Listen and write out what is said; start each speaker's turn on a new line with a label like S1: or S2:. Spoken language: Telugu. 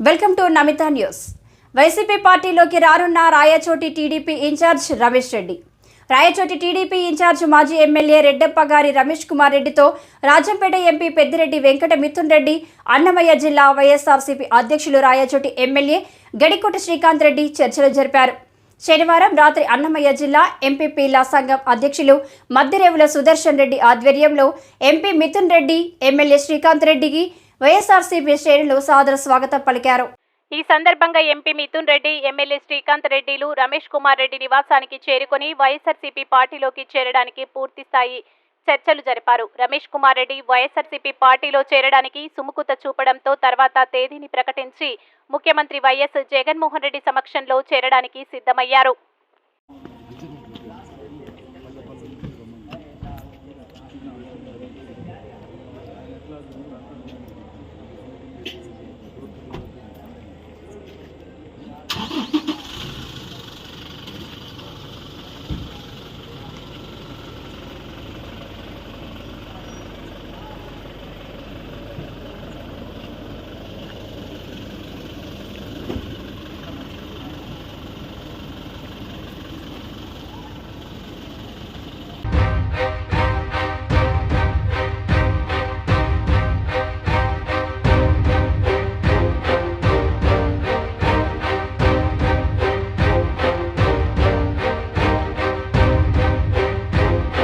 S1: Welcome to Namitha news. YCP పార్టీలోకి రానున్న రాయచోటి టీడీపీ ఇన్ఛార్జ్ రమేష్ రెడ్డి. రాయచోటి టీడీపీ ఇన్ఛార్జ్ మాజీ ఎమ్మెల్యే రెడ్డప్ప గారి రమేష్ కుమార్ రెడ్డితో రాజంపేట ఎంపీ పెద్దిరెడ్డి వెంకట మిథున్ రెడ్డి, అన్నమయ్య జిల్లా వైఎస్ఆర్సీపీ అధ్యక్షులు రాయచోటి ఎమ్మెల్యే గడికోట శ్రీకాంత్ రెడ్డి చర్చలు జరిపారు. శనివారం రాత్రి అన్నమయ్య జిల్లా ఎంపీపీల సంఘం అధ్యక్షులు మద్దిరేవుల సుదర్శన్ రెడ్డి ఆధ్వర్యంలో ఎంపీ మిథున్ రెడ్డి, ఎమ్మెల్యే శ్రీకాంత్ రెడ్డికి వైఎస్ఆర్సీపీ శ్రేణులు సాదర స్వాగతం పలికారు. ఈ సందర్భంగా ఎంపీ మిథున్ రెడ్డి, ఎమ్మెల్యే శ్రీకాంత్ రెడ్డిలు రమేష్ కుమార్ రెడ్డి నివాసానికి చేరుకుని వైఎస్ఆర్సీపీ పార్టీలోకి చేరడానికి పూర్తిస్థాయి చర్చలు జరిపారు. రమేష్ కుమార్ రెడ్డి వైఎస్ఆర్సీపీ పార్టీలో చేరడానికి సుముఖత చూపడంతో తర్వాత తేదీని ప్రకటించి ముఖ్యమంత్రి వైఎస్ జగన్మోహన్ రెడ్డి సమక్షంలో చేరడానికి సిద్ధమయ్యారు.